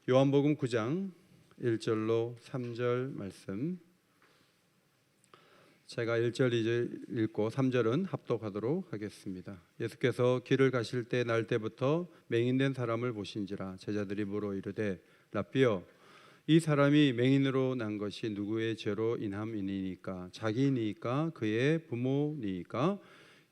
요한복음 9장 1절로 3절 말씀, 제가 1절, 2절 읽고 3절은 합독하도록 하겠습니다. 예수께서 길을 가실 때 날 때부터 맹인된 사람을 보신지라 제자들이 물어 이르되 라삐여, 이 사람이 맹인으로 난 것이 누구의 죄로 인함이니까? 자기니까 그의 부모니까?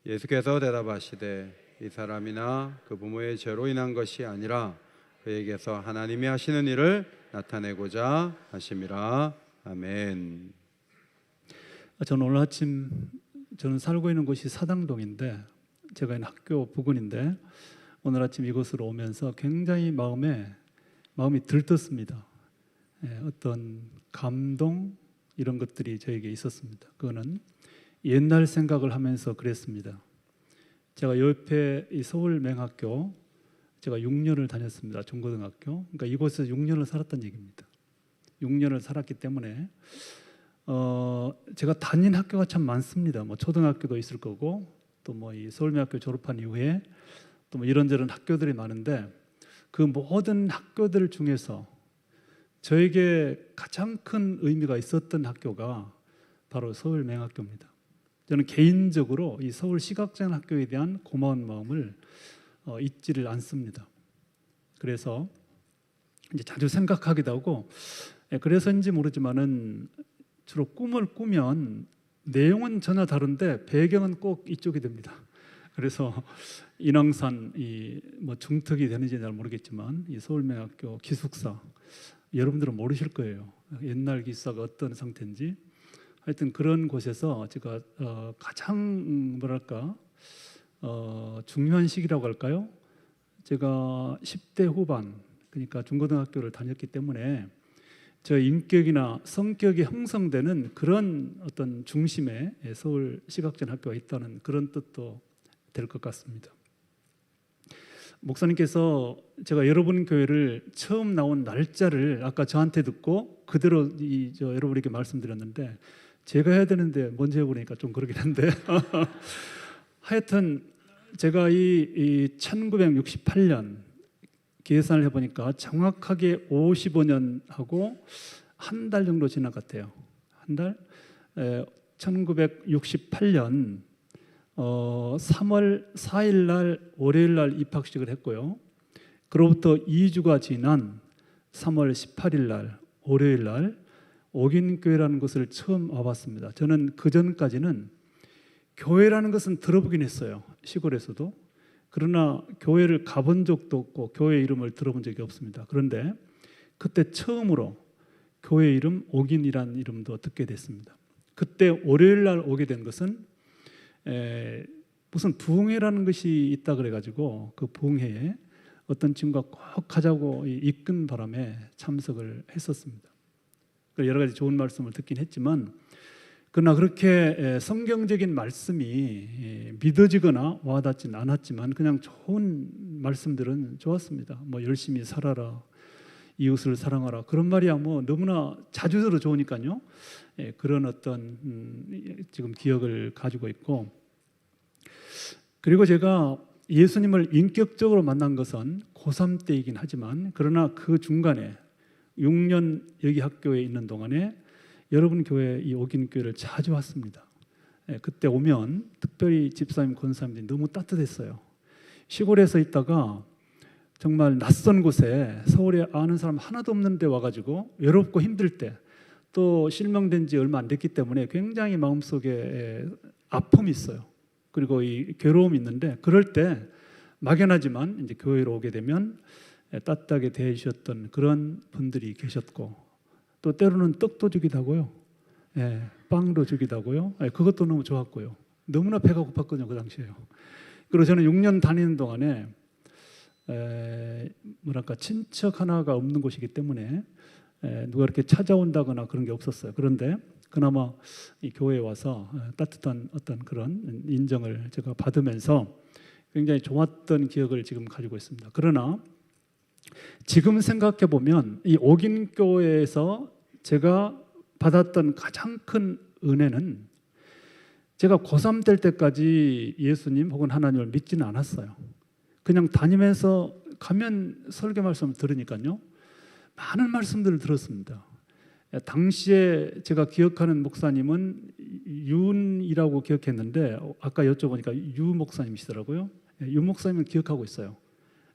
예수께서 대답하시되 이 사람이나 그 부모의 죄로 인한 것이 아니라 그에게서 하나님이 하시는 일을 나타내고자 하심이라. 아멘. 저는 오늘 아침 살고 있는 곳이 사당동인데 제가 있는 학교 부근인데 오늘 아침 이곳으로 오면서 굉장히 마음이 들떴습니다. 어떤 감동 이런 것들이 저에게 있었습니다. 그거는 옛날 생각을 하면서 그랬습니다. 제가 옆에 이 서울맹학교 제가 6년을 다녔습니다. 중고등학교. 그러니까 이곳에서 6년을 살았다는 얘기입니다. 6년을 살았기 때문에 제가 다닌 학교가 참 많습니다. 뭐 초등학교도 있을 거고 또 뭐 이 서울맹학교 졸업한 이후에 또 뭐 이런저런 학교들이 많은데 그 모든 학교들 중에서 저에게 가장 큰 의미가 있었던 학교가 바로 서울맹학교입니다. 저는 개인적으로 이 서울시각장애학교에 대한 고마운 마음을 잊지를 않습니다. 그래서 이제 자주 생각하기도 하고, 그래서인지 모르지만은 주로 꿈을 꾸면 내용은 전혀 다른데 배경은 꼭 이쪽이 됩니다. 그래서 인왕산 뭐 중턱이 되는지 잘 모르겠지만 이 서울맹학교 기숙사 여러분들은 모르실 거예요. 옛날 기숙사가 어떤 상태인지. 하여튼 그런 곳에서 제가 가장 중요한 시기라고 할까요? 제가 10대 후반, 그러니까 중고등학교를 다녔기 때문에 저 인격이나 성격이 형성되는 그런 어떤 중심에 서울 시각장애학교가 있다는 그런 뜻도 될 것 같습니다. 목사님께서 제가 여러분 교회를 처음 나온 날짜를 아까 저한테 듣고 그대로 여러분에게 말씀드렸는데 제가 해야 되는데 먼저 해보니까 좀 그러긴 한데 하여튼 제가 이 1968년 계산을 해보니까 정확하게 55년하고 한 달 정도 지난 것 같아요. 한 달? 1968년 3월 4일 날 월요일 날 입학식을 했고요. 그로부터 2주가 지난 3월 18일 날 월요일 날 옥인교회라는 곳을 처음 와봤습니다. 저는 그 전까지는 교회라는 것은 들어보긴 했어요. 시골에서도. 그러나 교회를 가본 적도 없고 교회 이름을 들어본 적이 없습니다. 그런데 그때 처음으로 교회 이름 옥인이라는 이름도 듣게 됐습니다. 그때 월요일 날 오게 된 것은 무슨 부흥회라는 것이 있다 그래가지고 그 부흥회에 어떤 친구가 꼭 가자고 이끈 바람에 참석을 했었습니다. 여러 가지 좋은 말씀을 듣긴 했지만 그러나 그렇게 성경적인 말씀이 믿어지거나 와닿지는 않았지만 그냥 좋은 말씀들은 좋았습니다. 뭐 열심히 살아라, 이웃을 사랑하라, 그런 말이야 뭐 너무나 자주 들어 좋으니까요. 그런 어떤 지금 기억을 가지고 있고, 그리고 제가 예수님을 인격적으로 만난 것은 고3 때이긴 하지만 그러나 그 중간에 6년 여기 학교에 있는 동안에 여러분 교회 이 옥인교회를 자주 왔습니다. 그때 오면 특별히 집사님, 권사님들이 너무 따뜻했어요. 시골에서 있다가 정말 낯선 곳에 서울에 아는 사람 하나도 없는 데 와가지고 외롭고 힘들 때, 또 실명된 지 얼마 안 됐기 때문에 굉장히 마음속에 아픔이 있어요. 그리고 이 괴로움이 있는데 그럴 때 막연하지만 이제 교회로 오게 되면 따뜻하게 대해주셨던 그런 분들이 계셨고, 또 때로는 떡도 주기도 하고요. 빵도 주기도 하고요. 그것도 너무 좋았고요. 너무나 배가 고팠거든요, 그 당시에요. 그리고 저는 6년 다니는 동안에 친척 하나가 없는 곳이기 때문에 누가 이렇게 찾아온다거나 그런 게 없었어요. 그런데 그나마 이 교회에 와서 따뜻한 어떤 그런 인정을 제가 받으면서 굉장히 좋았던 기억을 지금 가지고 있습니다. 그러나 지금 생각해 보면 이 옥인교회에서 제가 받았던 가장 큰 은혜는 제가 고3 될 때까지 예수님 혹은 하나님을 믿지는 않았어요. 그냥 다니면서 가면 설교 말씀 들으니까요. 많은 말씀들을 들었습니다. 당시에 제가 기억하는 목사님은 윤이라고 기억했는데 아까 여쭤보니까 유 목사님이시더라고요. 유 목사님을 기억하고 있어요.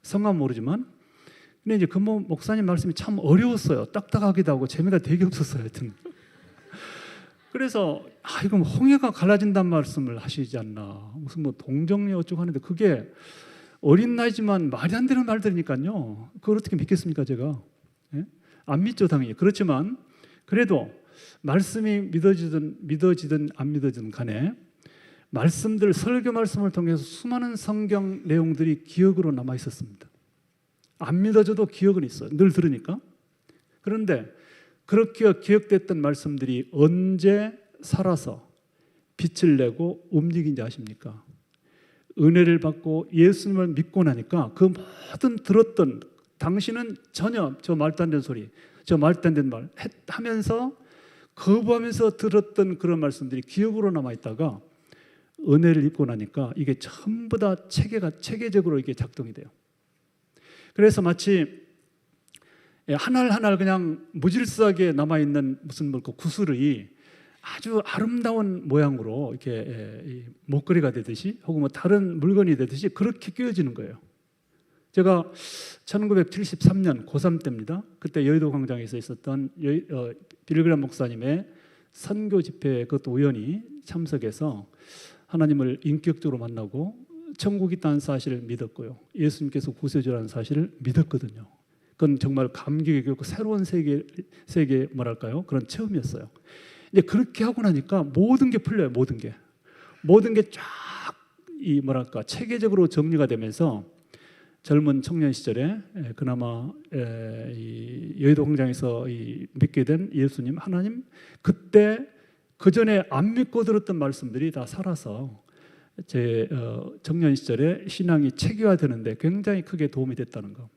성함 모르지만. 근데 이제 그 목사님 말씀이 참 어려웠어요. 딱딱하기도 하고 재미가 되게 없었어요. 하여튼. 그래서 이거 홍해가 갈라진다는 말씀을 하시지 않나. 무슨 뭐 동정리 어쩌고 하는데 그게 어린 나이지만 말이 안 되는 말들이니까요. 그걸 어떻게 믿겠습니까, 제가? 예? 안 믿죠, 당연히. 그렇지만 그래도 말씀이 믿어지든 안 믿어지든 간에 말씀들, 설교 말씀을 통해서 수많은 성경 내용들이 기억으로 남아 있었습니다. 안 믿어져도 기억은 있어요. 늘 들으니까. 그런데 그렇게 기억됐던 말씀들이 언제 살아서 빛을 내고 움직인지 아십니까? 은혜를 받고 예수님을 믿고 나니까 그 모든 들었던, 당신은 전혀 저 말도 안 되는 소리, 저 말도 안 되는 말 하면서 거부하면서 들었던 그런 말씀들이 기억으로 남아있다가 은혜를 입고 나니까 이게 전부 다 체계적으로 이게 작동이 돼요. 그래서 마치 한 알 한 알 그냥 무질서하게 남아있는 무슨 그 구슬이 아주 아름다운 모양으로 이렇게 목걸이가 되듯이 혹은 뭐 다른 물건이 되듯이 그렇게 끼워지는 거예요. 제가 1973년 고3 때입니다. 그때 여의도 광장에서 있었던 빌그람 목사님의 선교 집회에 그것도 우연히 참석해서 하나님을 인격적으로 만나고 천국이 있다는 사실을 믿었고요. 예수님께서 구세주라는 사실을 믿었거든요. 그건 정말 감격이 깊고 새로운 세계 뭐랄까요? 그런 체험이었어요. 이제 그렇게 하고 나니까 모든 게 풀려요. 모든 게 쫙 이 뭐랄까 체계적으로 정리가 되면서 젊은 청년 시절에 그나마 이 여의도 광장에서 믿게 된 예수님, 하나님, 그때 그 전에 안 믿고 들었던 말씀들이 다 살아서 제 청년 시절에 신앙이 체계화되는데 굉장히 크게 도움이 됐다는 거.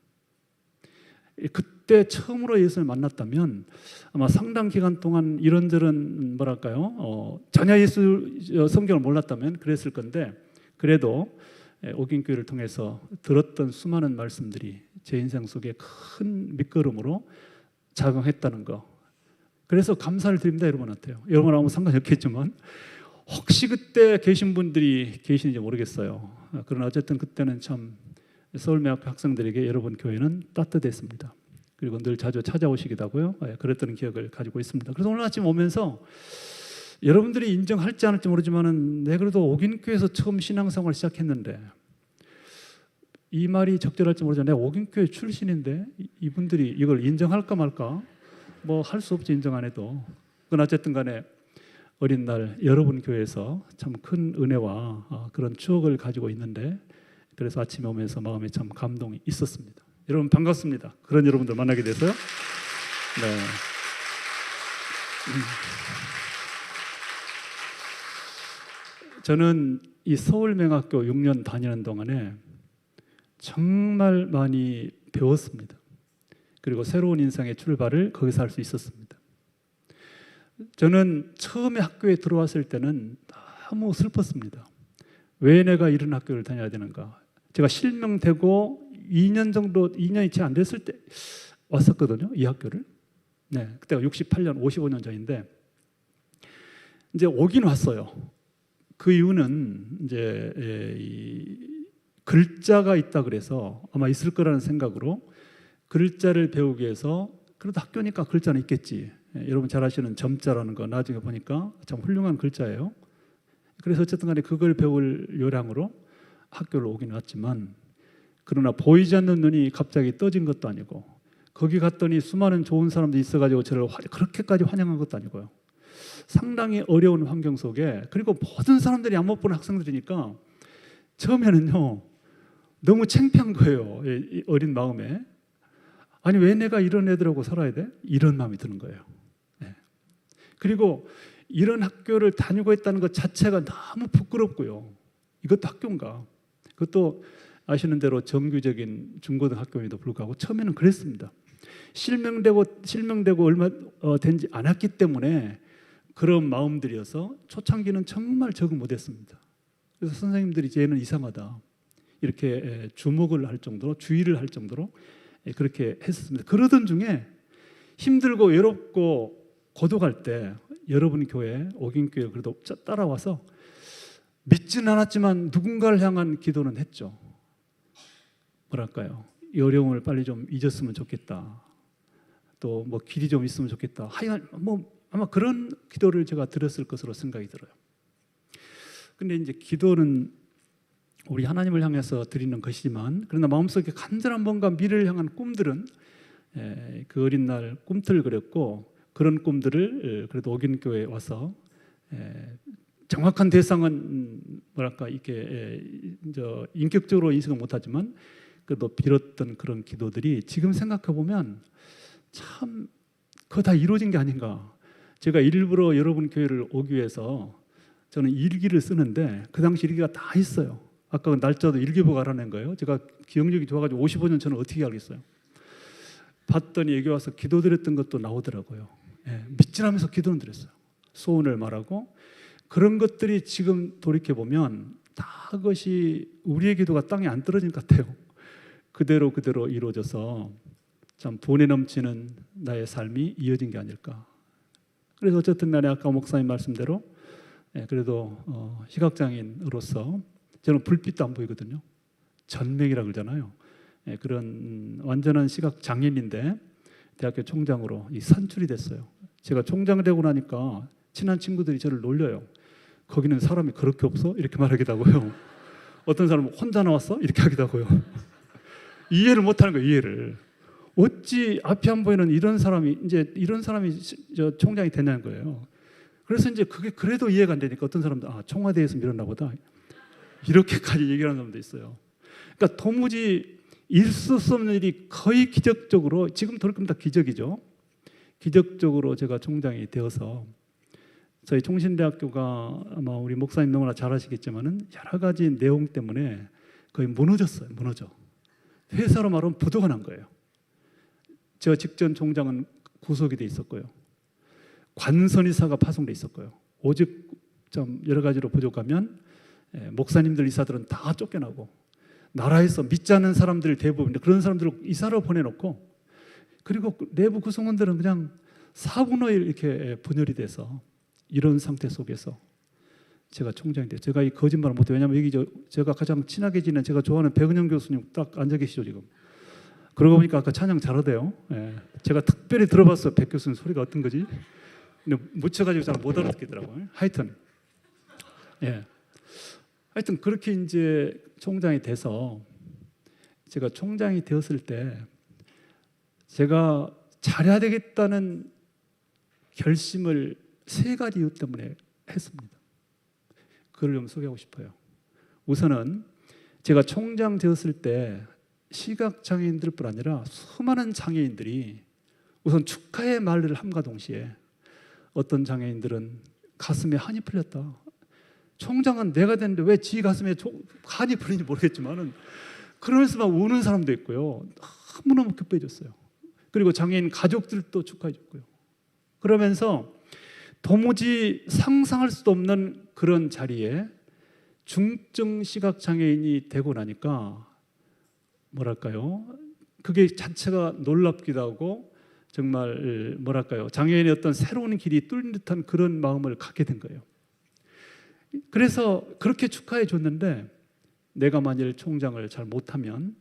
그때 처음으로 예수를 만났다면 아마 상당 기간 동안 이런저런 뭐랄까요? 전혀 예수 성경을 몰랐다면 그랬을 건데 그래도 옥인교회를 통해서 들었던 수많은 말씀들이 제 인생 속에 큰 밑거름으로 작용했다는 거. 그래서 감사를 드립니다, 여러분한테요. 여러분 아무 상관이 없겠지만 혹시 그때 계신 분들이 계시는지 모르겠어요. 그러나 어쨌든 그때는 참 서울매학교 학생들에게 여러분 교회는 따뜻했습니다. 그리고 늘 자주 찾아오시기도 하고요. 그랬던 기억을 가지고 있습니다. 그래서 오늘 아침 오면서 여러분들이 인정할지 않을지 모르지만은 내가 그래도 옥인교회에서 처음 신앙생활을 시작했는데 이 말이 적절할지 모르지만 내가 옥인교회 출신인데 이분들이 이걸 인정할까 말까 뭐 할 수 없지, 인정 안 해도. 그건 어쨌든 간에 어린 날 여러분 교회에서 참 큰 은혜와 그런 추억을 가지고 있는데 그래서 아침에 오면서 마음에 참 감동이 있었습니다. 여러분 반갑습니다. 그런 여러분들 만나게 돼서요. 네. 저는 이 서울맹학교 6년 다니는 동안에 정말 많이 배웠습니다. 그리고 새로운 인생의 출발을 거기서 할 수 있었습니다. 저는 처음에 학교에 들어왔을 때는 너무 슬펐습니다. 왜 내가 이런 학교를 다녀야 되는가? 제가 실명되고 2년이 채 안 됐을 때 왔었거든요, 이 학교를. 네, 그때가 68년, 55년 전인데 이제 오긴 왔어요. 그 이유는 이제 이 글자가 있다 그래서 아마 있을 거라는 생각으로 글자를 배우기 위해서 그래도 학교니까 글자는 있겠지. 여러분 잘 아시는 점자라는 거 나중에 보니까 참 훌륭한 글자예요. 그래서 어쨌든 간에 그걸 배울 요량으로 학교를 오긴 왔지만 그러나 보이지 않는 눈이 갑자기 떠진 것도 아니고 거기 갔더니 수많은 좋은 사람들이 있어가지고 저를 그렇게까지 환영한 것도 아니고요. 상당히 어려운 환경 속에 그리고 모든 사람들이 안 못 보는 학생들이니까 처음에는요 너무 창피한 거예요. 이 어린 마음에. 아니 왜 내가 이런 애들하고 살아야 돼? 이런 마음이 드는 거예요. 네. 그리고 이런 학교를 다니고 있다는 것 자체가 너무 부끄럽고요. 이것도 학교인가? 그것도 아시는 대로 정규적인 중고등학교에도 불구하고 처음에는 그랬습니다. 실명되고 얼마 된지 않았기 때문에 그런 마음들이어서 초창기는 정말 적응 못했습니다. 그래서 선생님들이 쟤는 이상하다 이렇게 주목을 할 정도로 주의를 할 정도로 그렇게 했었습니다. 그러던 중에 힘들고 외롭고 고독할 때 여러분 교회 오긴교회 그래도 따라와서 믿지는 않았지만 누군가를 향한 기도는 했죠. 뭐랄까요? 이 어려움을 빨리 좀 잊었으면 좋겠다. 또 뭐 길이 좀 있으면 좋겠다. 하여간 뭐 아마 그런 기도를 제가 드렸을 것으로 생각이 들어요. 근데 이제 기도는 우리 하나님을 향해서 드리는 것이지만 그러나 마음속에 간절한 뭔가 미래를 향한 꿈들은 그 어린 날 꿈틀 그렸고 그런 꿈들을 그래도 오긴교회에 와서 정확한 대상은 뭐랄까 이렇게 인격적으로 인식은 못하지만 그래도 빌었던 그런 기도들이 지금 생각해 보면 참 그거 다 이루어진 게 아닌가. 제가 일부러 여러분 교회를 오기 위해서 저는 일기를 쓰는데 그 당시 일기가 다 있어요. 아까 날짜도 일기보고 알아낸 거예요. 제가 기억력이 좋아가지고 55년 전에 어떻게 알겠어요. 봤더니 여기 와서 기도드렸던 것도 나오더라고요. 믿지라면서 기도는 드렸어요. 소원을 말하고 그런 것들이 지금 돌이켜보면 다 그것이 우리의 기도가 땅에 안 떨어진 것 같아요. 그대로 이루어져서 참 돈에 넘치는 나의 삶이 이어진 게 아닐까. 그래서 어쨌든 간에 아까 목사님 말씀대로 그래도 시각장애인으로서 저는 불빛도 안 보이거든요. 전맹이라고 그러잖아요. 그런 완전한 시각장애인인데 대학교 총장으로 선출이 됐어요. 제가 총장 되고 나니까 친한 친구들이 저를 놀려요. 거기는 사람이 그렇게 없어? 이렇게 말하기도 하고요. 어떤 사람은 혼자 나왔어? 이렇게 하기도 하고요. 이해를 못하는 거예요. 이해를. 어찌 앞이 안 보이는 이런 사람이 저 총장이 되냐는 거예요. 그래서 이제 그게 그래도 이해가 안 되니까 어떤 사람들 청와대에서 밀었나 보다 이렇게까지 얘기하는 사람도 있어요. 그러니까 도무지 있을 수 없는 일이 거의 기적적으로 지금 돌이키면 다 기적이죠. 기적적으로 제가 총장이 되어서 저희 총신대학교가 아마 우리 목사님 너무나 잘 아시겠지만은 여러 가지 내용 때문에 거의 무너졌어요. 무너져. 회사로 말하면 부도가 난 거예요. 제가 직전 총장은 구속이 돼 있었고요. 관선이사가 파송돼 있었고요. 오직 좀 여러 가지로 부족하면 목사님들 이사들은 다 쫓겨나고 나라에서 믿지 않는 사람들 대부분 그런 사람들을 이사로 보내놓고 그리고 내부 구성원들은 그냥 4분의 1 이렇게 분열이 돼서 이런 상태 속에서 제가 총장이 돼요. 제가 이 거짓말을 못해요. 왜냐하면 여기 제가 가장 친하게 지낸 제가 좋아하는 백은영 교수님 딱 앉아 계시죠 지금. 그러고 보니까 아까 찬양 잘하대요. 제가 특별히 들어봤어요. 백 교수님 소리가 어떤 거지? 근데 묻혀가지고 잘 못 알아듣겠더라고요. 하여튼 그렇게 이제 총장이 돼서 제가 총장이 되었을 때 제가 잘해야 되겠다는 결심을 3가지 이유 때문에 했습니다. 그걸 좀 소개하고 싶어요. 우선은 제가 총장 되었을 때 시각장애인들뿐 아니라 수많은 장애인들이 우선 축하의 말을 함과 동시에 어떤 장애인들은 가슴에 한이 풀렸다. 총장은 내가 됐는데 왜 지 가슴에 한이 풀린지 모르겠지만은 그러면서 막 우는 사람도 있고요. 너무너무 기뻐해줬어요. 그리고 장애인 가족들도 축하해줬고요. 그러면서 도무지 상상할 수도 없는 그런 자리에 중증 시각장애인이 되고 나니까 뭐랄까요? 그게 자체가 놀랍기도 하고 정말 뭐랄까요? 장애인의 어떤 새로운 길이 뚫린 듯한 그런 마음을 갖게 된 거예요. 그래서 그렇게 축하해 줬는데 내가 만일 총장을 잘 못하면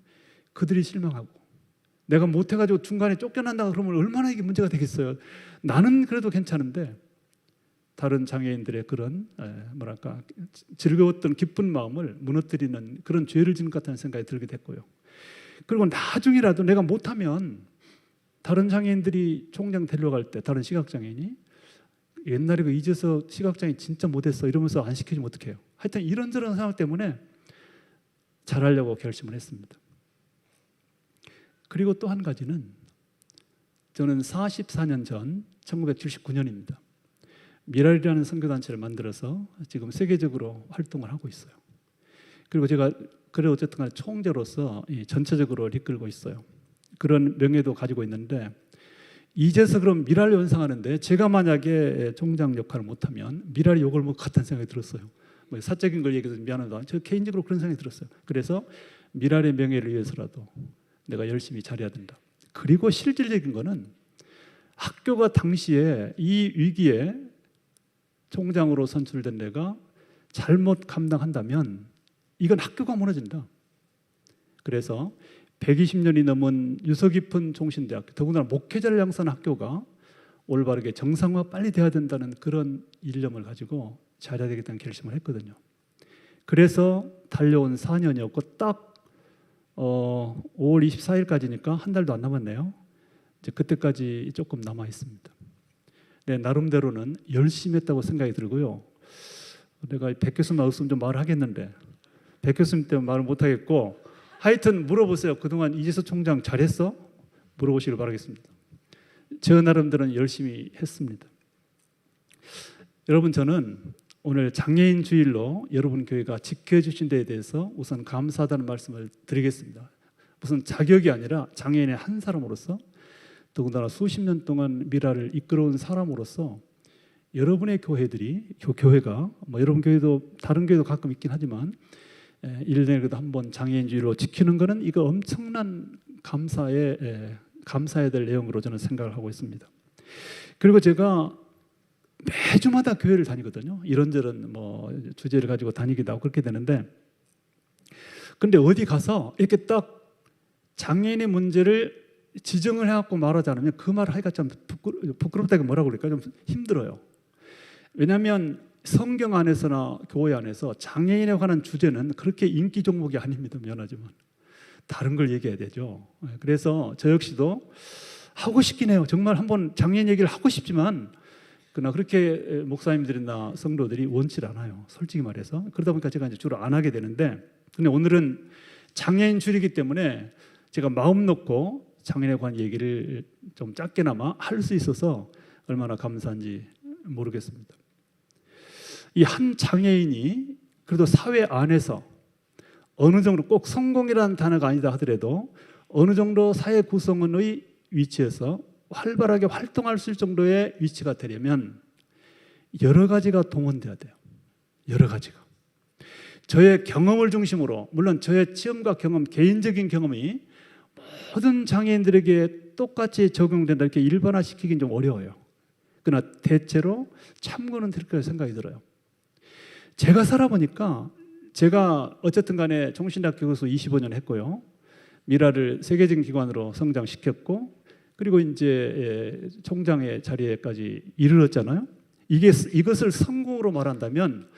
그들이 실망하고 내가 못해가지고 중간에 쫓겨난다 그러면 얼마나 이게 문제가 되겠어요. 나는 그래도 괜찮은데 다른 장애인들의 그런 뭐랄까 즐거웠던 기쁜 마음을 무너뜨리는 그런 죄를 지는 것 같다는 생각이 들게 됐고요. 그리고 나중이라도 내가 못하면 다른 장애인들이 총장 데려갈 때 다른 시각장애인이 옛날에 그 이재석 시각장애인 진짜 못했어 이러면서 안 시켜주면 어떡해요. 하여튼 이런저런 상황 때문에 잘하려고 결심을 했습니다. 그리고 또 한 가지는 저는 44년 전 1979년입니다. 미랄이라는 선교단체를 만들어서 지금 세계적으로 활동을 하고 있어요. 그리고 제가 그래 어쨌든 간에 총재로서 전체적으로 이끌고 있어요. 그런 명예도 가지고 있는데 이제서 그럼 미랄 연상하는데 제가 만약에 총장 역할을 못하면 미랄이 욕을 먹을 것 같다는 생각이 들었어요. 뭐 사적인 걸 얘기해서 미안하다. 저 개인적으로 그런 생각이 들었어요. 그래서 미랄의 명예를 위해서라도 내가 열심히 잘해야 된다. 그리고 실질적인 거는 학교가 당시에 이 위기에 총장으로 선출된 내가 잘못 감당한다면 이건 학교가 무너진다. 그래서 120년이 넘은 유서 깊은 종신대학교, 더군다나 목회자를 양성한 학교가 올바르게 정상화 빨리 돼야 된다는 그런 일념을 가지고 잘해야 되겠다는 결심을 했거든요. 그래서 달려온 4년이었고 딱 5월 24일까지니까 한 달도 안 남았네요. 이제 그때까지 조금 남아 있습니다. 네, 나름대로는 열심히 했다고 생각이 들고요. 내가 백 교수님 없으면 좀 말을 하겠는데 백 교수님 때문에 말을 못 하겠고, 하여튼 물어보세요. 그동안 이재수 총장 잘했어? 물어보시길 바라겠습니다. 저 나름대로는 열심히 했습니다. 여러분, 저는 오늘 장애인 주일로 여러분 교회가 지켜주신 데에 대해서 우선 감사하다는 말씀을 드리겠습니다. 무슨 자격이 아니라 장애인의 한 사람으로서, 더군다나 수십 년 동안 미라를 이끌어온 사람으로서 여러분의 교회가 여러분 교회도 다른 교회도 가끔 있긴 하지만 1년에 그래도 한번 장애인주의로 지키는 것은 이거 엄청난 감사해야 될 내용으로 저는 생각을 하고 있습니다. 그리고 제가 매주마다 교회를 다니거든요. 이런저런 주제를 가지고 다니기도 하고 그렇게 되는데, 근데 어디 가서 이렇게 딱 장애인의 문제를 지정을 해갖고 말하지 않으면 그 말을 하기가 참 부끄럽다고 뭐라고 그럴까, 좀 힘들어요. 왜냐하면 성경 안에서나 교회 안에서 장애인에 관한 주제는 그렇게 인기 종목이 아닙니다. 미안하지만 다른 걸 얘기해야 되죠. 그래서 저 역시도 하고 싶긴 해요. 정말 한번 장애인 얘기를 하고 싶지만 그러나 그렇게 목사님들이나 성도들이 원치 않아요. 솔직히 말해서. 그러다 보니까 제가 이제 주로 안 하게 되는데, 근데 오늘은 장애인 주일이기 때문에 제가 마음 놓고 장애인에 관한 얘기를 좀 짧게나마 할 수 있어서 얼마나 감사한지 모르겠습니다. 이 한 장애인이 그래도 사회 안에서 어느 정도, 꼭 성공이라는 단어가 아니다 하더라도 어느 정도 사회 구성원의 위치에서 활발하게 활동할 수 있을 정도의 위치가 되려면 여러 가지가 동원돼야 돼요. 여러 가지가. 저의 경험을 중심으로, 물론 저의 체험과 경험, 개인적인 경험이 모든 장애인들에게 똑같이 적용된다 이렇게 일반화시키긴 좀 어려워요. 그러나 대체로 참고는 될 거라 생각이 들어요. 제가 살아보니까, 제가 어쨌든 간에 종신대학교 교수 25년 했고요, 미라를 세계적인 기관으로 성장시켰고, 그리고 이제 총장의 자리에까지 이르렀잖아요. 이것을 성공으로 말한다면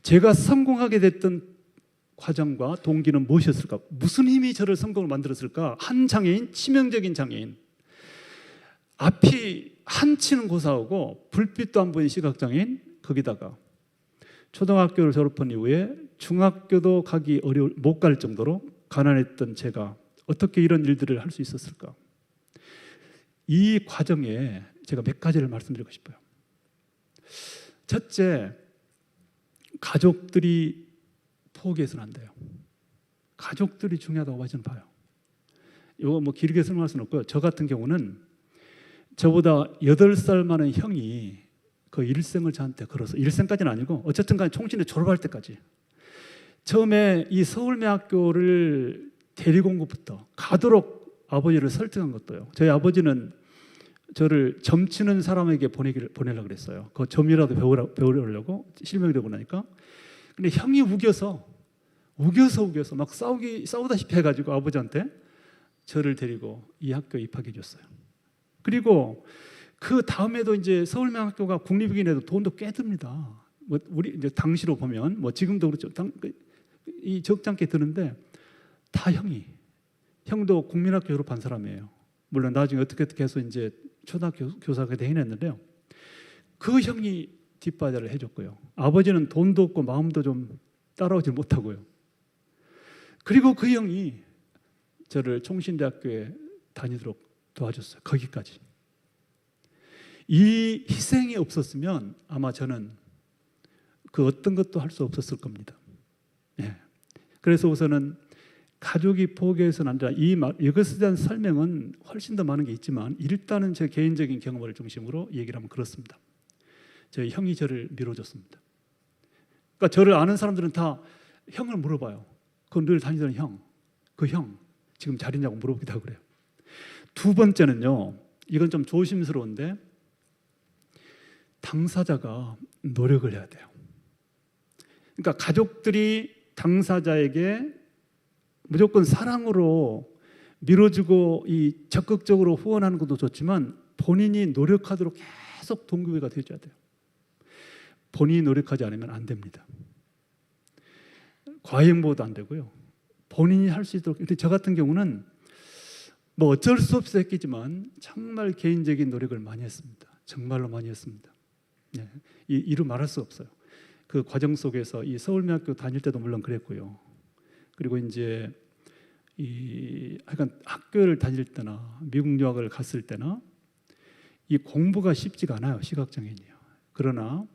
제가 성공하게 됐던 과정과 동기는 무엇이었을까? 무슨 힘이 저를 성공을 만들었을까? 한 장애인, 치명적인 장애인, 앞이 한치는 고사하고 불빛도 안 보이는 시각장애인, 거기다가 초등학교를 졸업한 이후에 중학교도 가기 못 갈 정도로 가난했던 제가 어떻게 이런 일들을 할 수 있었을까? 이 과정에 제가 몇 가지를 말씀드리고 싶어요. 첫째, 가족들이 포기해서는 안 돼요. 가족들이 중요하다고 저는 봐요. 이거 길게 설명할 수는 없고요. 저 같은 경우는 저보다 8살 많은 형이 그 일생을 저한테 걸어서, 일생까지는 아니고 어쨌든 간에 총신대 졸업할 때까지, 처음에 이 서울대학교를 데리고 온 것부터 가도록 아버지를 설득한 것도요. 저희 아버지는 저를 점치는 사람에게 보내려고 그랬어요. 그 점이라도 배우려고 실명이 되고 나니까. 근데 형이 우겨서 막 싸우다시피 해가지고 아버지한테 저를 데리고 이 학교에 입학해 줬어요. 그리고 그 다음에도 이제 서울명학교가 국립이긴 해도 돈도 꽤 듭니다. 우리 이제 당시로 보면 지금도 그렇죠. 이 적지 않게 드는데 다 형도 국민학교 졸업한 사람이에요. 물론 나중에 어떻게 해서 이제 초등학교 교사가 되긴 했는데요. 그 형이 뒷바자를 해줬고요. 아버지는 돈도 없고 마음도 좀 따라오지 못하고요. 그리고 그 형이 저를 총신대학교에 다니도록 도와줬어요. 거기까지. 이 희생이 없었으면 아마 저는 그 어떤 것도 할 수 없었을 겁니다. 예. 그래서 우선은 가족이 포기해서는 안 된다. 이것에 대한 설명은 훨씬 더 많은 게 있지만 일단은 제 개인적인 경험을 중심으로 얘기를 하면 그렇습니다. 저희 형이 저를 밀어줬습니다. 그러니까 저를 아는 사람들은 다 형을 물어봐요. 그 늘 다니던 형, 그 형, 지금 잘 있냐고 물어보기도 하고 그래요. 두 번째는요, 이건 좀 조심스러운데 당사자가 노력을 해야 돼요. 그러니까 가족들이 당사자에게 무조건 사랑으로 밀어주고 적극적으로 후원하는 것도 좋지만 본인이 노력하도록 계속 동기부여가 되어줘야 돼요. 본인이 노력하지 않으면 안 됩니다. 과잉보호도 안 되고요. 본인이 할 수 있도록. 저 같은 경우는 뭐 어쩔 수 없어 했겠지만 정말 개인적인 노력을 많이 했습니다. 정말로 많이 했습니다. 네. 이루 말할 수 없어요. 그 과정 속에서 이 서울대학교 다닐 때도 물론 그랬고요. 그리고 이제 하여간 학교를 다닐 때나 미국 유학을 갔을 때나 이 공부가 쉽지가 않아요. 시각장애인이요. 그러나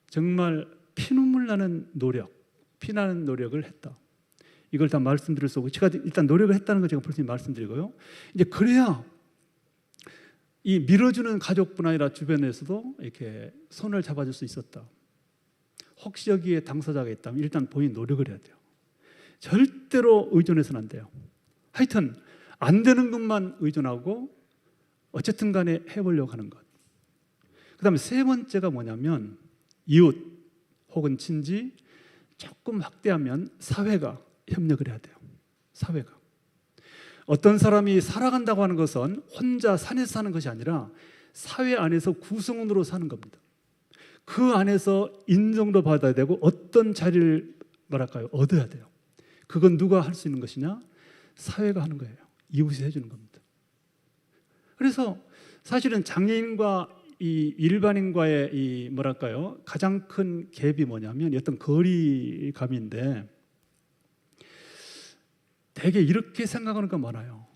정말 피눈물 나는 노력, 피나는 노력을 했다. 이걸 다 말씀드릴 수 없고 제가 일단 노력을 했다는 걸 제가 벌써 말씀드리고요. 이제 그래야 이 밀어주는 가족뿐 아니라 주변에서도 이렇게 손을 잡아줄 수 있었다. 혹시 여기에 당사자가 있다면 일단 본인 노력을 해야 돼요. 절대로 의존해서는 안 돼요. 하여튼 안 되는 것만 의존하고 어쨌든 간에 해보려고 하는 것. 그 다음에 세 번째가 뭐냐면 이웃 혹은 친지 조금 확대하면 사회가 협력을 해야 돼요. 사회가. 어떤 사람이 살아간다고 하는 것은 혼자 산에서 사는 것이 아니라 사회 안에서 구성원으로 사는 겁니다. 그 안에서 인정도 받아야 되고 어떤 자리를 얻어야 돼요. 그건 누가 할 수 있는 것이냐? 사회가 하는 거예요. 이웃이 해주는 겁니다. 그래서 사실은 장애인과 이 일반인과의 가장 큰 갭이 뭐냐면 어떤 거리감인데 되게 이렇게 생각하는 거 많아요.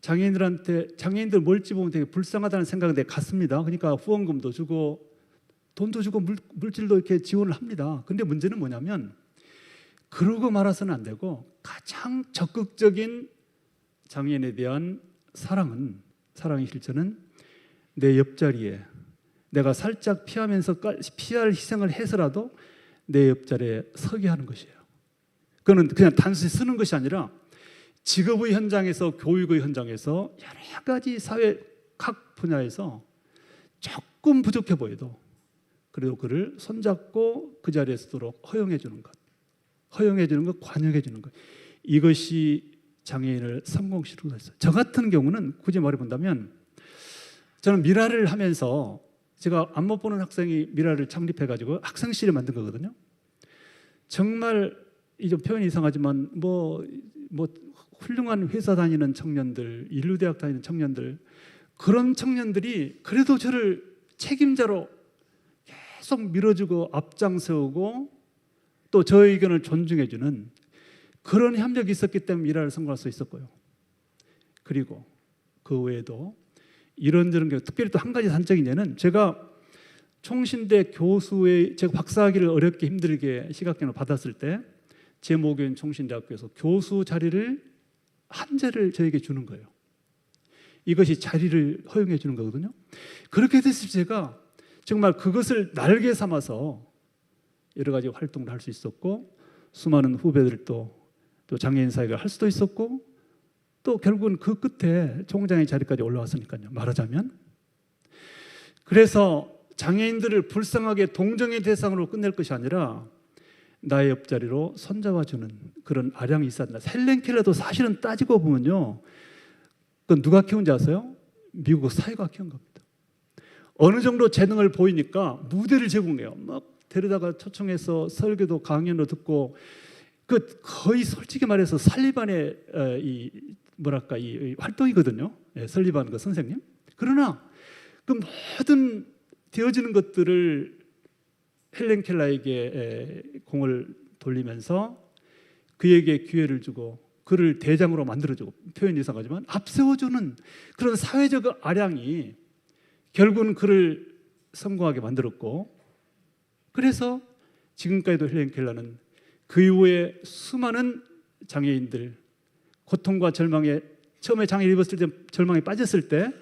장애인들 멀찌 보면 되게 불쌍하다는 생각은 되게 같습니다. 그러니까 후원금도 주고 돈도 주고 물질도 이렇게 지원을 합니다. 근데 문제는 뭐냐면 그러고 말아서는 안 되고 가장 적극적인 장애인에 대한 사랑의 실천은 내 옆자리에 내가 살짝 피할 희생을 해서라도 내 옆자리에 서게 하는 것이에요. 그거는 그냥 단순히 쓰는 것이 아니라 직업의 현장에서 교육의 현장에서 여러 가지 사회 각 분야에서 조금 부족해 보여도 그래도 그를 손잡고 그 자리에 서도록 허용해 주는 것, 관용해 주는 것. 이것이 장애인을 성공시키는 것이었어요. 저 같은 경우는 굳이 말해본다면 저는 미라를 하면서 제가 안 못 보는 학생이 미라를 창립해가지고 학생실을 만든 거거든요. 정말 이 좀 표현이 이상하지만 뭐 훌륭한 회사 다니는 청년들, 인류대학 다니는 청년들, 그런 청년들이 그래도 저를 책임자로 계속 밀어주고 앞장세우고 또 저의 의견을 존중해주는 그런 협력이 있었기 때문에 미라를 성공할 수 있었고요. 그리고 그 외에도 이런저런 게 특별히 또 한 가지 단적인 예는 제가 총신대 교수의 제가 박사학위를 어렵게 힘들게 시각장애를 받았을 때 제 모교인 총신대학교에서 교수 자리를 한 자리를 저에게 주는 거예요. 이것이 자리를 허용해 주는 거거든요. 그렇게 됐을 때 제가 정말 그것을 날개 삼아서 여러 가지 활동을 할 수 있었고 수많은 후배들도 또 장애인 사회가 할 수도 있었고 또 결국은 그 끝에 총장의 자리까지 올라왔으니까요. 말하자면 그래서 장애인들을 불쌍하게 동정의 대상으로 끝낼 것이 아니라 나의 옆자리로 손잡아주는 그런 아량이 있어야 된다. 헬렌 켈러도 사실은 따지고 보면요, 그건 누가 키운지 아세요? 미국 사회가 키운 겁니다. 어느 정도 재능을 보이니까 무대를 제공해요. 막 데려다가 초청해서 설교도 강연도 듣고 그 거의 솔직히 말해서 살리반의 이 활동이거든요. 설리반 그 선생님. 그러나 그 모든 되어지는 것들을 헬렌 켈러에게 공을 돌리면서 그에게 기회를 주고 그를 대장으로 만들어주고 표현이 이상하지만 앞세워주는 그런 사회적 아량이 결국은 그를 성공하게 만들었고 그래서 지금까지도 헬렌 켈러는 그 이후에 수많은 장애인들 고통과 절망에 처음에 장애를 입었을 때 절망에 빠졌을 때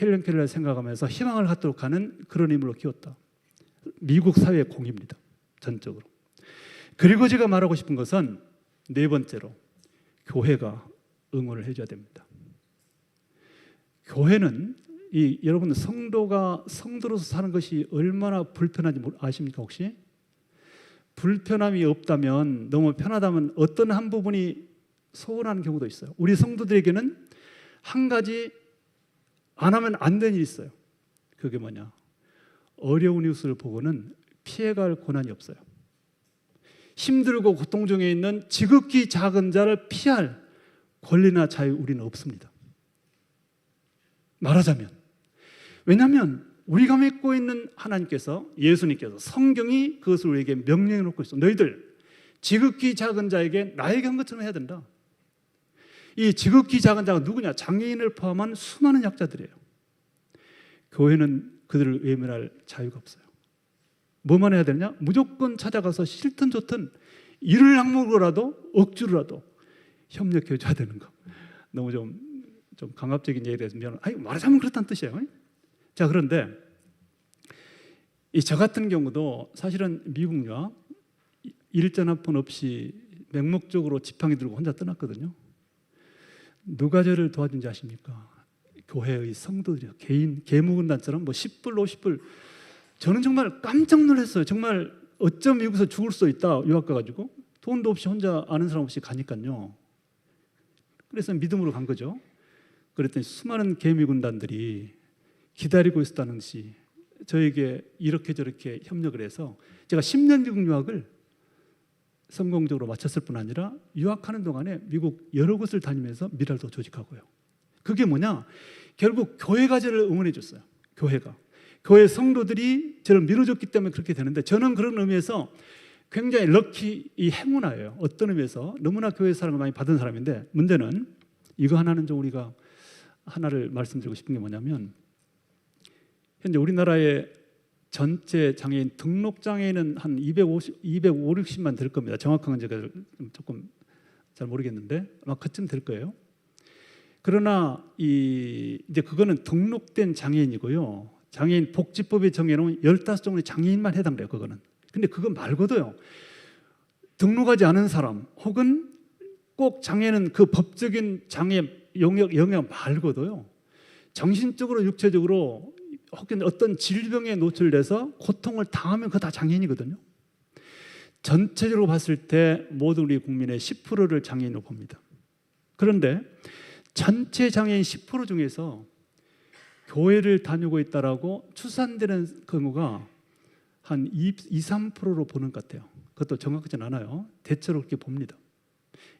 헬렌 켈러를 생각하면서 희망을 갖도록 하는 그런 인물로 키웠다. 미국 사회의 공입니다. 전적으로. 그리고 제가 말하고 싶은 것은 네 번째로 교회가 응원을 해줘야 됩니다. 교회는 여러분 성도가 성도로서 사는 것이 얼마나 불편한지 아십니까 혹시? 불편함이 없다면, 너무 편하다면 어떤 한 부분이 소원하는 경우도 있어요. 우리 성도들에게는 한 가지 안 하면 안 되는 일이 있어요. 그게 뭐냐? 어려운 이웃을 보고는 피해갈 권한이 없어요. 힘들고 고통 중에 있는 지극히 작은 자를 피할 권리나 자유 우리는 없습니다. 말하자면, 왜냐하면 우리가 믿고 있는 하나님께서, 예수님께서, 성경이 그것을 우리에게 명령해 놓고 있어. 너희들 지극히 작은 자에게 나에게 한 것처럼 해야 된다. 이 지극히 작은 자가 누구냐? 장애인을 포함한 수많은 약자들이에요. 교회는 그들을 외면할 자유가 없어요. 뭐만 해야 되느냐? 무조건 찾아가서 싫든 좋든 이를 악물고라도 억지로라도 협력해 줘야 되는 거. 너무 좀 강압적인 얘기에 대해서 말하자면 그렇다는 뜻이에요. 자, 그런데 저 같은 경우도 사실은 미국 유학 일전 한 푼 없이 맹목적으로 지팡이 들고 혼자 떠났거든요. 누가 저를 도와준지 아십니까? 교회의 성도들이요. 개묵은단처럼 10불, 50불. 저는 정말 깜짝 놀랐어요. 정말 어쩜 미국에서 죽을 수 있다. 유학 가가지고 돈도 없이 혼자 아는 사람 없이 가니까요. 그래서 믿음으로 간 거죠. 그랬더니 수많은 개미군단들이 기다리고 있었다는 듯이 저에게 이렇게 저렇게 협력을 해서 제가 10년 미국 유학을 성공적으로 마쳤을 뿐 아니라 유학하는 동안에 미국 여러 곳을 다니면서 미랄도 조직하고요. 그게 뭐냐? 결국 교회가 저를 응원해 줬어요. 교회 성도들이 저를 밀어줬기 때문에 그렇게 되는데, 저는 그런 의미에서 굉장히 럭키, 이 행운아예요. 어떤 의미에서 너무나 교회 사랑을 많이 받은 사람인데, 문제는 이거 하나는 좀 우리가 하나를 말씀드리고 싶은 게 뭐냐면, 현재 우리나라의 전체 장애인 등록 장애인은 한 250만 될 겁니다. 정확한 건 제가 조금 잘 모르겠는데 아마 그쯤 될 거예요. 그러나 이제 그거는 등록된 장애인이고요. 장애인 복지법에 정해놓은 15종의 장애인만 해당돼요. 그거는. 근데 그거 말고도요, 등록하지 않은 사람 혹은 꼭 장애는 그 법적인 장애 영역 말고도요, 정신적으로 육체적으로 혹은 어떤 질병에 노출돼서 고통을 당하면 그거 다 장애인이거든요. 전체적으로 봤을 때 모든 우리 국민의 10%를 장애인으로 봅니다. 그런데 전체 장애인 10% 중에서 교회를 다니고 있다라고 추산되는 경우가 한 2~3%로 보는 것 같아요. 그것도 정확하진 않아요. 대체로 그렇게 봅니다.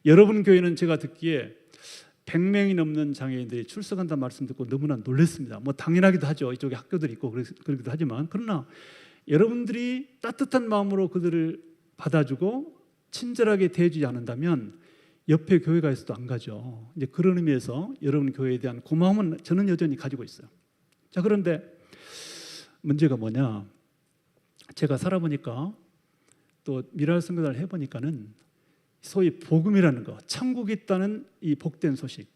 여러분 교회는 제가 듣기에 100명이 넘는 장애인들이 출석한다는 말씀 듣고 너무나 놀랐습니다. 당연하기도 하죠. 이쪽에 학교들이 있고 그러기도 하지만, 그러나 여러분들이 따뜻한 마음으로 그들을 받아주고 친절하게 대해주지 않는다면 옆에 교회가 있어도 안 가죠. 이제 그런 의미에서 여러분 교회에 대한 고마움은 저는 여전히 가지고 있어요. 자, 그런데 문제가 뭐냐? 제가 살아보니까 또 미랄 선교단을 해보니까는 소위 복음이라는 거, 천국이 있다는 이 복된 소식,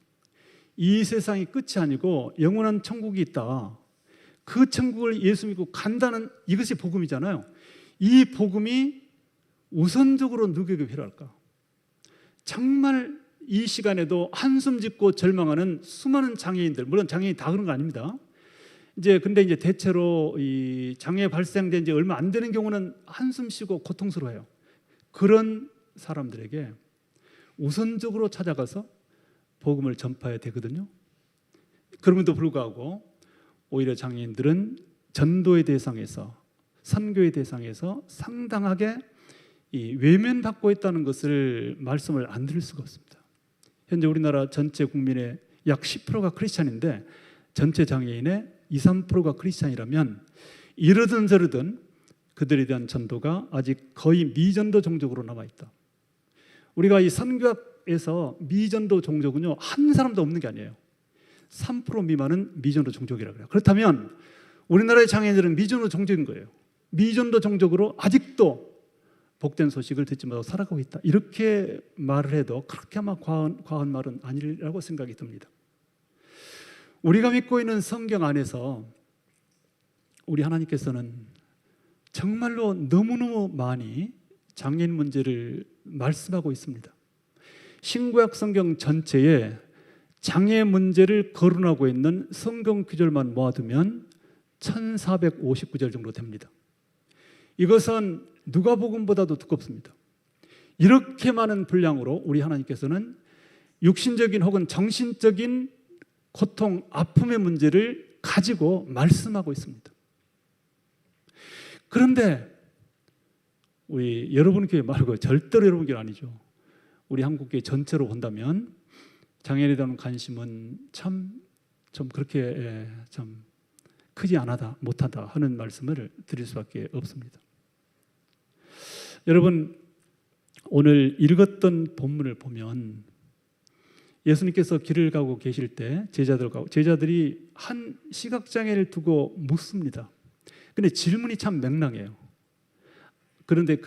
이 세상이 끝이 아니고 영원한 천국이 있다, 그 천국을 예수 믿고 간다는 이것이 복음이잖아요. 이 복음이 우선적으로 누구에게 필요할까? 정말 이 시간에도 한숨 짓고 절망하는 수많은 장애인들, 물론 장애인이 다 그런 거 아닙니다. 근데 대체로 이 장애 발생된 지 얼마 안 되는 경우는 한숨 쉬고 고통스러워요. 그런 사람들에게 우선적으로 찾아가서 복음을 전파해야 되거든요. 그럼에도 불구하고 오히려 장애인들은 전도의 대상에서, 선교의 대상에서 상당하게 외면받고 있다는 것을 말씀을 안 드릴 수가 없습니다. 현재 우리나라 전체 국민의 약 10%가 크리스찬인데 전체 장애인의 2~3%가 크리스찬이라면 이러든 저러든 그들에 대한 전도가 아직 거의 미전도 종족으로 남아있다. 우리가 이 선교학에서 미전도 종족은요, 한 사람도 없는 게 아니에요. 3% 미만은 미전도 종족이라고 해요. 그렇다면 우리나라의 장애인들은 미전도 종족인 거예요. 미전도 종족으로 아직도 복된 소식을 듣지 못하고 살아가고 있다. 이렇게 말을 해도 그렇게 아마 과한 말은 아니라고 생각이 듭니다. 우리가 믿고 있는 성경 안에서 우리 하나님께서는 정말로 너무너무 많이 장애인 문제를 말씀하고 있습니다. 신구약 성경 전체에 장애 문제를 거론하고 있는 성경 구절만 모아두면 1459절 정도 됩니다. 이것은 누가복음보다도 두껍습니다. 이렇게 많은 분량으로 우리 하나님께서는 육신적인 혹은 정신적인 고통, 아픔의 문제를 가지고 말씀하고 있습니다. 그런데 우리 여러분 교회 말고 절대로 여러분 교회 아니죠. 우리 한국 교회 전체로 본다면 장애인에 대한 관심은 좀 그렇게 참 크지 않아다, 못하다 하는 말씀을 드릴 수밖에 없습니다. 여러분, 오늘 읽었던 본문을 보면 예수님께서 길을 가고 계실 때 제자들이 한 시각장애를 두고 묻습니다. 근데 질문이 참 명랑해요. 그런데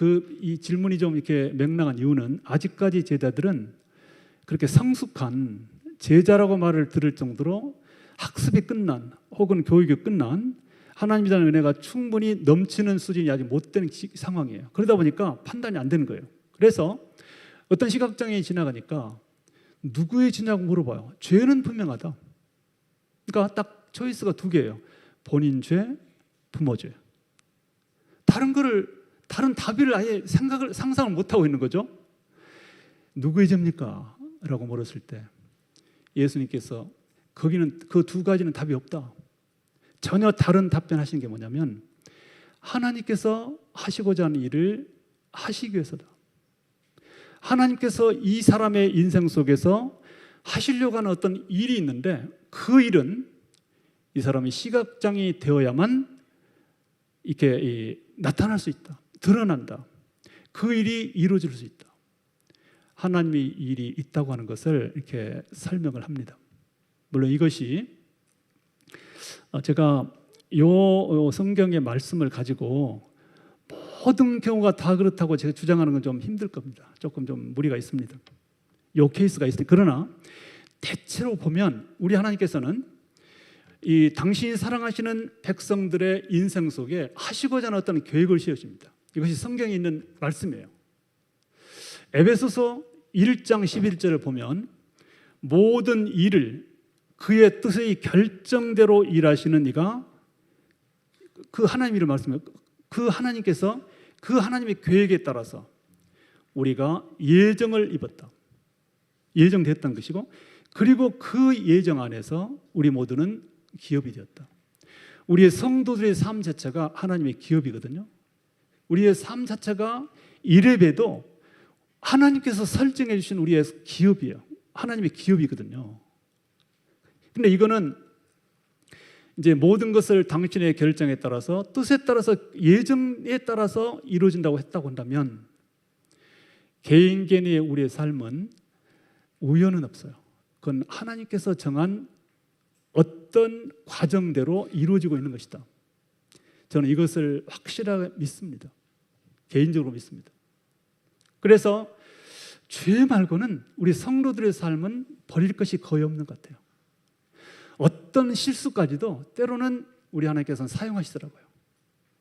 이 질문이 좀 이렇게 명랑한 이유는 아직까지 제자들은 그렇게 성숙한 제자라고 말을 들을 정도로 학습이 끝난 혹은 교육이 끝난 하나님이라는 은혜가 충분히 넘치는 수준이 아직 못 되는 상황이에요. 그러다 보니까 판단이 안 되는 거예요. 그래서 어떤 시각장애인이 지나가니까 누구의 죄냐고 물어봐요. 죄는 분명하다. 그러니까 딱 초이스가 두 개예요. 본인 죄, 부모 죄. 다른 답을 아예 상상을 못하고 있는 거죠. 누구의 죄입니까? 라고 물었을 때 예수님께서 거기는 그 두 가지는 답이 없다. 전혀 다른 답변하신 게 뭐냐면 하나님께서 하시고자 하는 일을 하시기 위해서다. 하나님께서 이 사람의 인생 속에서 하시려고 하는 어떤 일이 있는데 그 일은 이 사람이 시각장애인이 되어야만 이렇게 나타날 수 있다. 드러난다. 그 일이 이루어질 수 있다. 하나님의 일이 있다고 하는 것을 이렇게 설명을 합니다. 물론 이것이 제가 이 성경의 말씀을 가지고 모든 경우가 다 그렇다고 제가 주장하는 건 좀 힘들 겁니다. 조금 좀 무리가 있습니다. 이 케이스가 있습니다. 그러나 대체로 보면 우리 하나님께서는 이 당신이 사랑하시는 백성들의 인생 속에 하시고자 하는 어떤 계획을 세우십니다. 이것이 성경에 있는 말씀이에요. 에베소서 1장 11절을 보면 모든 일을 그의 뜻의 결정대로 일하시는 이가 그 하나님 이름 말씀해요. 그 하나님께서 그 하나님의 계획에 따라서 우리가 예정을 입었다. 예정됐던 것이고 그리고 그 예정 안에서 우리 모두는 기업이 되었다. 우리의 성도들의 삶 자체가 하나님의 기업이거든요. 우리의 삶 자체가 이래봬도 하나님께서 설정해 주신 우리의 기업이에요. 하나님의 기업이거든요. 근데 이거는 이제 모든 것을 당신의 결정에 따라서 뜻에 따라서 예정에 따라서 이루어진다고 했다고 한다면 개인의 우리의 삶은 우연은 없어요. 그건 하나님께서 정한 어떤 과정대로 이루어지고 있는 것이다. 저는 이것을 확실하게 믿습니다. 개인적으로 믿습니다. 그래서 죄 말고는 우리 성도들의 삶은 버릴 것이 거의 없는 것 같아요. 어떤 실수까지도 때로는 우리 하나님께서는 사용하시더라고요.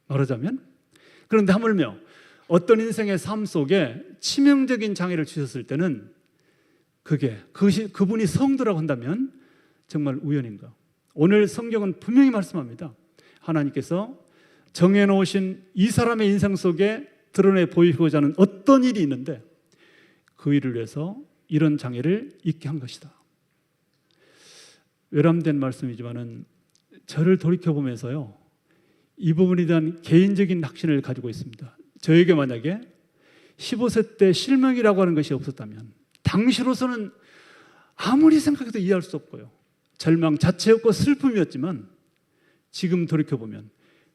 말하자면 그런데 하물며 어떤 인생의 삶 속에 치명적인 장애를 주셨을 때는 그분이 성도라고 한다면 정말 우연인가? 오늘 성경은 분명히 말씀합니다. 하나님께서 정해놓으신 이 사람의 인생 속에 드러내 보이고자 하는 어떤 일이 있는데 그 일을 위해서 이런 장애를 있게 한 것이다. 외람된 말씀이지만은 저를 돌이켜보면서요 이 부분에 대한 개인적인 확신을 가지고 있습니다. 저에게 만약에 15세 때 실명이라고 하는 것이 없었다면 당시로서는 아무리 생각해도 이해할 수 없고요 절망 자체였고 슬픔이었지만 지금 돌이켜보면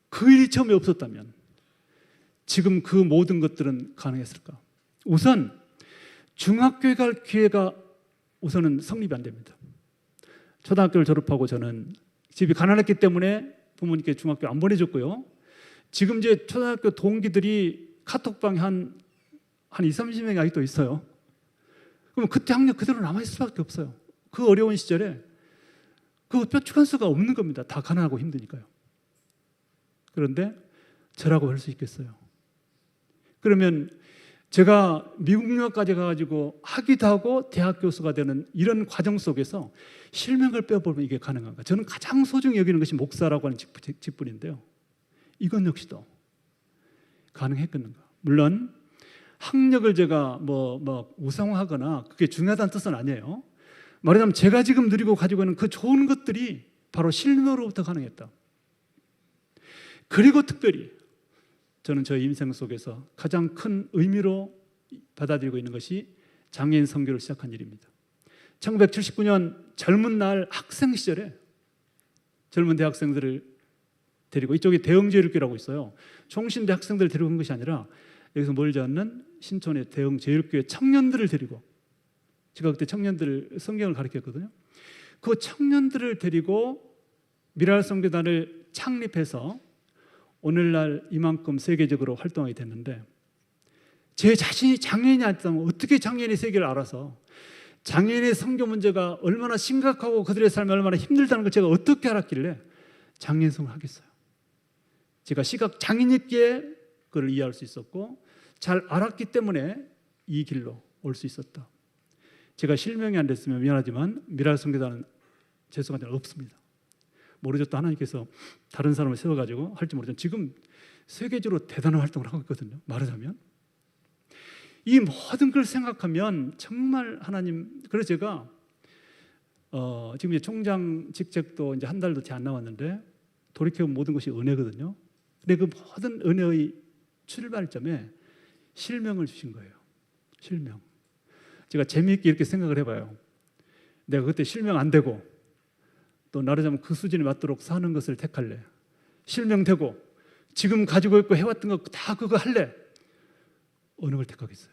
그 일이 처음에 없었다면 지금 그 모든 것들은 가능했을까? 우선 중학교에 갈 기회가 우선은 성립이 안 됩니다. 초등학교를 졸업하고 저는 집이 가난했기 때문에 부모님께 중학교 안 보내줬고요. 지금 이제 초등학교 동기들이 카톡방에 한 20-30명이 아직도 있어요. 그럼 그때 학력 그대로 남아있을 수밖에 없어요. 그 어려운 시절에 그 뾰족한 수가 없는 겁니다. 다 가난하고 힘드니까요. 그런데 저라고 할 수 있겠어요. 그러면 제가 미국 유학까지 가가지고 학위도 하고 대학 교수가 되는 이런 과정 속에서 실명을 빼버리면 이게 가능한가? 저는 가장 소중히 여기는 것이 목사라고 하는 직분인데요. 이건 역시도 가능했겠는가? 물론 학력을 제가 우상화하거나 그게 중요하다는 뜻은 아니에요. 말하자면 제가 지금 누리고 가지고 있는 그 좋은 것들이 바로 실명으로부터 가능했다. 그리고 특별히 저는 저의 인생 속에서 가장 큰 의미로 받아들이고 있는 것이 장애인 선교를 시작한 일입니다. 1979년 젊은 날 학생 시절에 젊은 대학생들을 데리고, 이쪽에 대형제일교라고 있어요. 총신대 학생들을 데리고 온 것이 아니라 여기서 멀지 않는 신촌의 대형제일교회 청년들을 데리고, 제가 그때 청년들 성경을 가르쳤거든요. 그 청년들을 데리고 미랄 선교단을 창립해서 오늘날 이만큼 세계적으로 활동하게 됐는데, 제 자신이 장애인이 아니었다면 어떻게 장애인의 세계를 알아서 장애인의 선교 문제가 얼마나 심각하고 그들의 삶이 얼마나 힘들다는 걸 제가 어떻게 알았길래 장애인성을 하겠어요. 제가 시각 장애인이기에 그걸 이해할 수 있었고 잘 알았기 때문에 이 길로 올 수 있었다. 제가 실명이 안 됐으면 미안하지만 미랄 선교단은 죄송하지 없습니다. 모르죠. 또 하나님께서 다른 사람을 세워가지고 할지 모르지만 지금 세계적으로 대단한 활동을 하고 있거든요. 말하자면 이 모든 걸 생각하면 정말 하나님, 그래서 제가 지금 이제 총장 직책도 이제 한 달도 채 안 남았는데 돌이켜보면 모든 것이 은혜거든요. 근데 그 모든 은혜의 출발점에 실명을 주신 거예요. 실명. 제가 재미있게 이렇게 생각을 해봐요. 내가 그때 실명 안 되고 또 나르자면 그 수준에 맞도록 사는 것을 택할래? 실명되고 지금 가지고 있고 해왔던 거 다 그거 할래? 어느 걸 택하겠어요?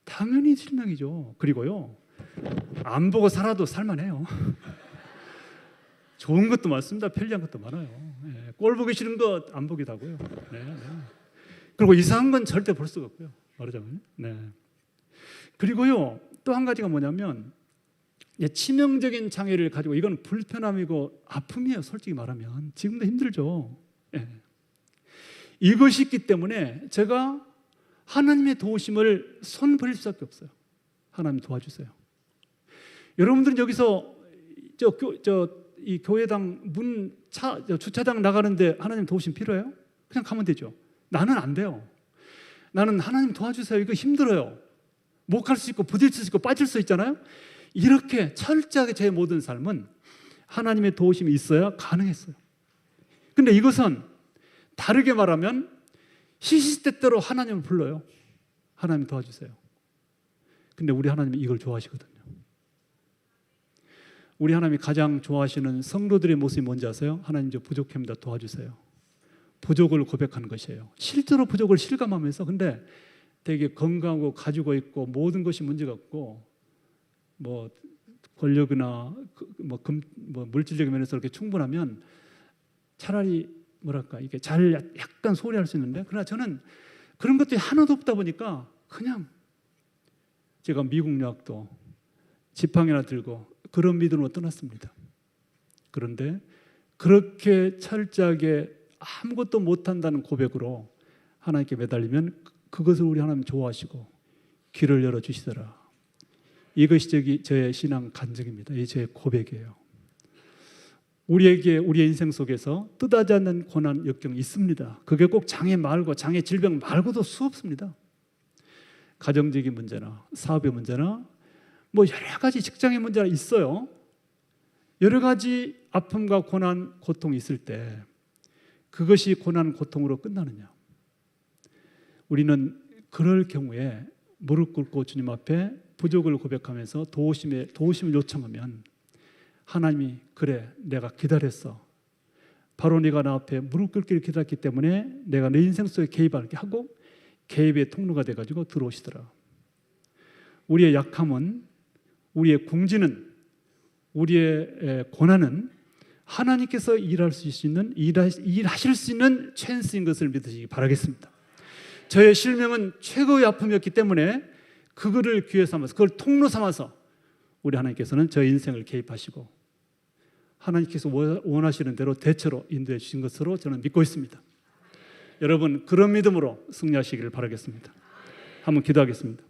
당연히 실명이죠. 그리고요, 안 보고 살아도 살만해요. 좋은 것도 많습니다. 편리한 것도 많아요. 네, 꼴 보기 싫은 거 안 보기도 하고요. 네, 네. 그리고 이상한 건 절대 볼 수가 없고요. 말하자면. 네. 그리고요, 또 한 가지가 뭐냐면 치명적인 장애를 가지고, 이건 불편함이고 아픔이에요. 솔직히 말하면 지금도 힘들죠. 네. 이것이 있기 때문에 제가 하나님의 도우심을 손 버릴 수밖에 없어요. 하나님 도와주세요. 여러분들은 여기서 이 교회당 주차장 나가는데 하나님 도우심 필요해요? 그냥 가면 되죠. 나는 안 돼요. 나는 하나님 도와주세요. 이거 힘들어요. 못 갈 수 있고 부딪힐 수 있고 빠질 수 있잖아요. 이렇게 철저하게 제 모든 삶은 하나님의 도우심이 있어야 가능했어요. 근데 이것은 다르게 말하면 시시때때로 하나님을 불러요. 하나님 도와주세요. 근데 우리 하나님은 이걸 좋아하시거든요. 우리 하나님이 가장 좋아하시는 성도들의 모습이 뭔지 아세요? 하나님 저 부족합니다. 도와주세요. 부족을 고백하는 것이에요. 실제로 부족을 실감하면서, 근데 되게 건강하고 가지고 있고 모든 것이 문제가 없고 뭐 권력이나 물질적인 면에서 이렇게 충분하면 차라리 뭐랄까 이게 잘 약간 소홀히 할 수 있는데, 그러나 저는 그런 것들이 하나도 없다 보니까 그냥 제가 미국 유학도 지팡이나 들고 그런 믿음으로 떠났습니다. 그런데 그렇게 철저하게 아무것도 못한다는 고백으로 하나님께 매달리면 그것을 우리 하나님 좋아하시고 길을 열어주시더라. 이것이 저의 신앙 간증입니다. 이게 제 고백이에요. 우리에게 우리의 인생 속에서 뜻하지 않는 고난, 역경이 있습니다. 그게 꼭 장애 말고 장애 질병 말고도 수없습니다. 가정적인 문제나 사업의 문제나 뭐 여러 가지 직장의 문제가 있어요. 여러 가지 아픔과 고난, 고통이 있을 때 그것이 고난, 고통으로 끝나느냐? 우리는 그럴 경우에 무릎 꿇고 주님 앞에 부족을 고백하면서 도우심을 요청하면 하나님이 그래 내가 기다렸어. 바로 네가 나 앞에 무릎 꿇기를 기다렸기 때문에 내가 내 인생 속에 개입하게 하고 개입의 통로가 돼가지고 들어오시더라. 우리의 약함은, 우리의 궁지는, 우리의 고난은 하나님께서 일하실 수 있는 찬스인 것을 믿으시기 바라겠습니다. 저의 실명은 최고의 아픔이었기 때문에 그거를 기회 삼아서, 그걸 통로 삼아서 우리 하나님께서는 저의 인생을 개입하시고 하나님께서 원하시는 대로 대처로 인도해 주신 것으로 저는 믿고 있습니다. 여러분 그런 믿음으로 승리하시기를 바라겠습니다. 한번 기도하겠습니다.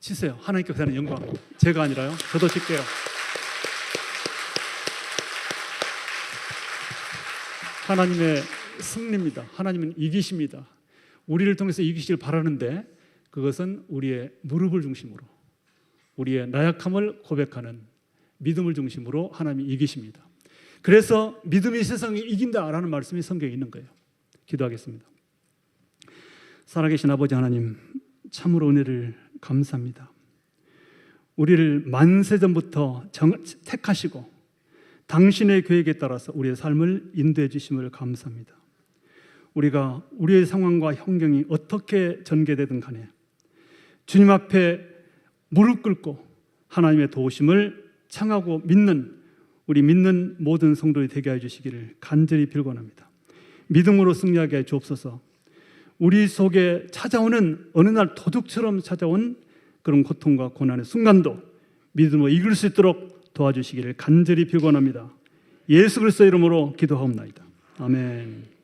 치세요. 하나님께서 하는 영광. 제가 아니라요. 저도 칠게요. 하나님의 승리입니다. 하나님은 이기십니다. 우리를 통해서 이기시길 바라는데 그것은 우리의 무릎을 중심으로, 우리의 나약함을 고백하는 믿음을 중심으로 하나님이 이기십니다. 그래서 믿음이 세상을 이긴다라는 말씀이 성경에 있는 거예요. 기도하겠습니다. 살아계신 아버지 하나님, 참으로 은혜를 감사합니다. 우리를 만세전부터 택하시고 당신의 계획에 따라서 우리의 삶을 인도해 주심을 감사합니다. 우리가 우리의 상황과 환경이 어떻게 전개되든 간에 주님 앞에 무릎 꿇고 하나님의 도우심을 청하고 믿는 우리 믿는 모든 성도들이 되게 해 주시기를 간절히 빌곤합니다. 믿음으로 승리하게 해 주옵소서. 우리 속에 찾아오는 어느 날 도둑처럼 찾아온 그런 고통과 고난의 순간도 믿음으로 이길 수 있도록 도와주시기를 간절히 빌곤합니다. 예수 그리스도의 이름으로 기도하옵나이다. 아멘.